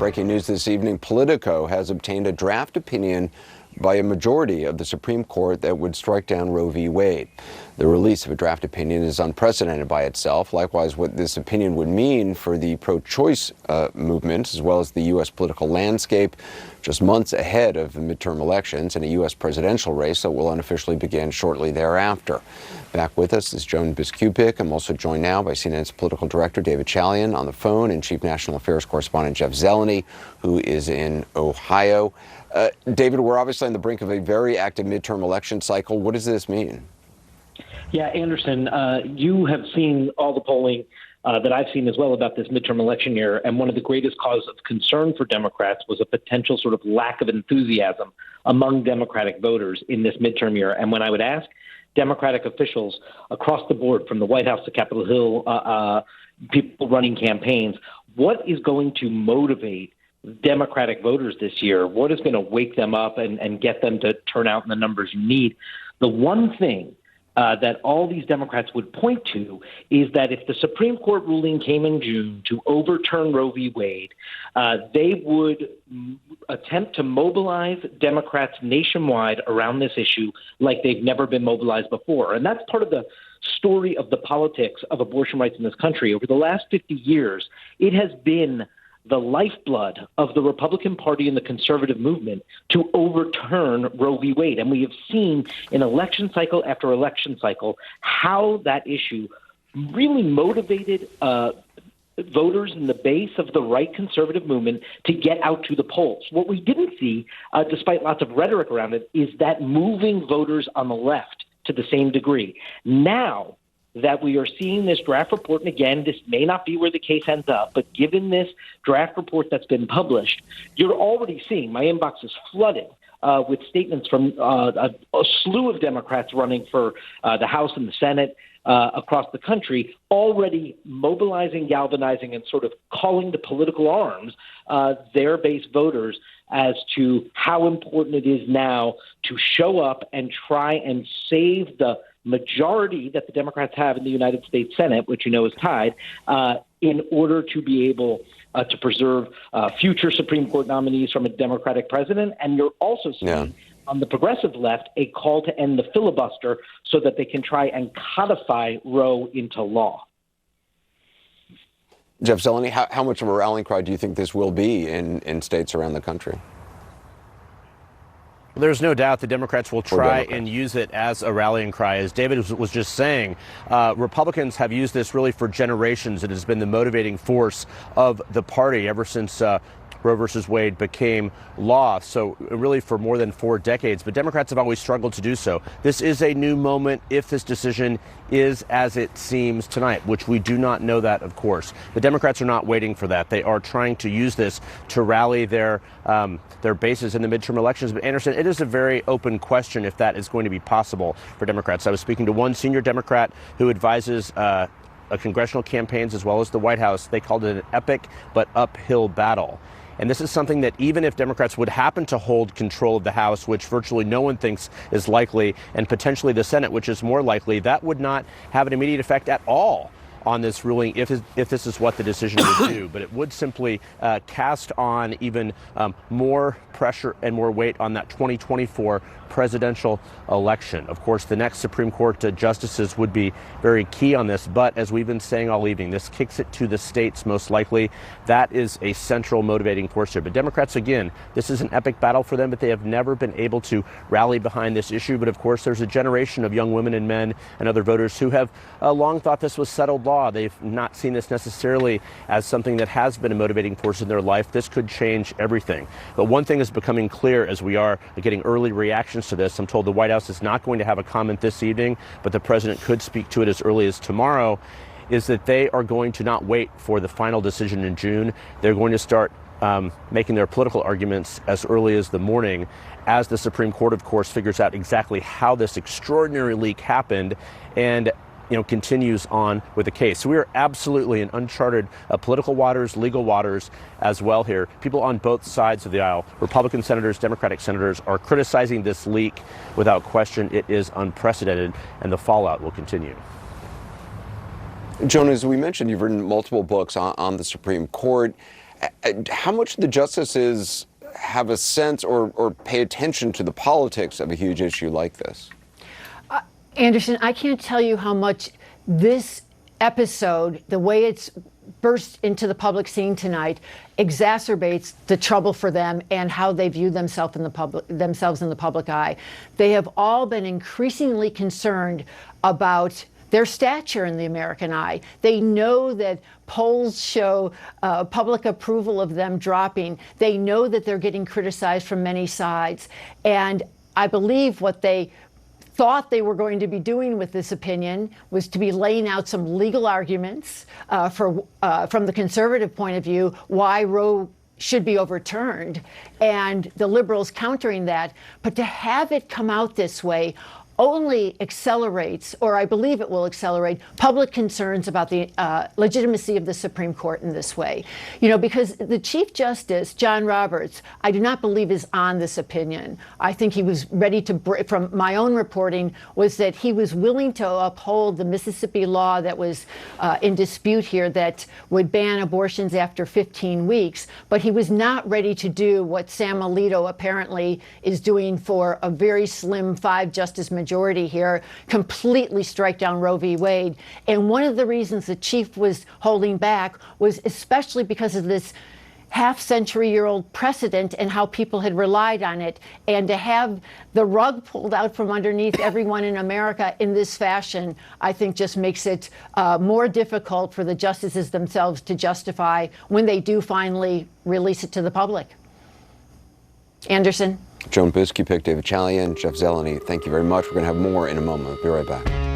breaking news this evening, Politico has obtained a draft opinion by a majority of the Supreme Court that would strike down Roe v. Wade. The release of a draft opinion is unprecedented by itself. Likewise, what this opinion would mean for the pro-choice movement, as well as the U.S. political landscape, just months ahead of the midterm elections and a U.S. presidential race that will unofficially begin shortly thereafter. Back with us is Joan Biskupic. I'm also joined now by CNN's political director, David Chalian, on the phone, and Chief National Affairs Correspondent Jeff Zeleny, who is in Ohio. David, we're obviously on the brink of a very active midterm election cycle. What does this mean? Yeah, Anderson, you have seen all the polling that I've seen as well about this midterm election year, and one of the greatest causes of concern for Democrats was a potential sort of lack of enthusiasm among Democratic voters in this midterm year. And when I would ask Democratic officials across the board, from the White House to Capitol Hill, people running campaigns, what is going to motivate Democratic voters this year? What is going to wake them up and get them to turn out in the numbers you need? The one thing that all these Democrats would point to is that if the Supreme Court ruling came in June to overturn Roe v. Wade, they would attempt to mobilize Democrats nationwide around this issue like they've never been mobilized before. And that's part of the story of the politics of abortion rights in this country. Over the last 50 years, it has been the lifeblood of the Republican Party and the conservative movement to overturn Roe v. Wade. And we have seen in election cycle after election cycle how that issue really motivated voters in the base of the right conservative movement to get out to the polls. What we didn't see, despite lots of rhetoric around it, is that moving voters on the left to the same degree. Now that we are seeing this draft report, and again, this may not be where the case ends up, but given this draft report that's been published, you're already seeing, my inbox is flooded with statements from a slew of Democrats running for the House and the Senate across the country, already mobilizing, galvanizing, and sort of calling to political arms their base voters as to how important it is now to show up and try and save the majority that the Democrats have in the United States Senate, which you know is tied, in order to be able to preserve future Supreme Court nominees from a Democratic president. And you're also seeing on the progressive left a call to end the filibuster so that they can try and codify Roe into law. Jeff Zeleny, how much of a rallying cry do you think this will be in states around the country? There's no doubt the Democrats will try and use it as a rallying cry. As David was just saying, Republicans have used this really for generations. It has been the motivating force of the party ever since Roe versus Wade became law, so really for more than 4 decades. But Democrats have always struggled to do so. This is a new moment if this decision is as it seems tonight, which we do not know that, of course. The Democrats are not waiting for that. They are trying to use this to rally their bases in the midterm elections. But Anderson, it is a very open question if that is going to be possible for Democrats. I was speaking to one senior Democrat who advises congressional campaigns as well as the White House. They called it an epic but uphill battle. And this is something that even if Democrats would happen to hold control of the House, which virtually no one thinks is likely, and potentially the Senate, which is more likely, that would not have an immediate effect at all on this ruling if this is what the decision would do. But it would simply cast on even more pressure and more weight on that 2024 presidential election. Of course, the next Supreme Court justices would be very key on this. But as we've been saying all evening, this kicks it to the states most likely. That is a central motivating force here. But Democrats, again, this is an epic battle for them, but they have never been able to rally behind this issue. But of course, there's a generation of young women and men and other voters who have long thought this was settled law. They've not seen this necessarily as something that has been a motivating force in their life. This could change everything. But one thing is becoming clear as we are getting early reactions to this. I'm told the White House is not going to have a comment this evening, but the president could speak to it as early as tomorrow, is that they are going to not wait for the final decision in June. They're going to start making their political arguments as early as the morning, as the Supreme Court, of course, figures out exactly how this extraordinary leak happened and continues on with the case. So we are absolutely in uncharted political waters, legal waters as well here. People on both sides of the aisle, Republican senators, Democratic senators, are criticizing this leak without question. It is unprecedented, and the fallout will continue. Joan, as we mentioned, you've written multiple books on the Supreme Court. how much the justices have a sense or pay attention to the politics of a huge issue like this? Anderson, I can't tell you how much this episode, the way it's burst into the public scene tonight, exacerbates the trouble for them and how they view themselves in the public eye. They have all been increasingly concerned about their stature in the American eye. They know that polls show public approval of them dropping. They know that they're getting criticized from many sides. And I believe what they thought they were going to be doing with this opinion was to be laying out some legal arguments from the conservative point of view why Roe should be overturned, and the liberals countering that. But to have it come out this way only accelerates, or I believe it will accelerate, public concerns about the legitimacy of the Supreme Court in this way. You know, because the Chief Justice, John Roberts, I do not believe is on this opinion. I think he was ready to, from my own reporting, was that he was willing to uphold the Mississippi law that was in dispute here that would ban abortions after 15 weeks, but he was not ready to do what Sam Alito apparently is doing for a very slim 5-justice majority here, completely strike down Roe v. Wade. And one of the reasons the chief was holding back was especially because of this half-century-year-old precedent and how people had relied on it. And to have the rug pulled out from underneath everyone in America in this fashion, I think just makes it more difficult for the justices themselves to justify when they do finally release it to the public. Anderson? Joan Biskupic, David Chalian, Jeff Zeleny, thank you very much. We're going to have more in a moment. We'll be right back.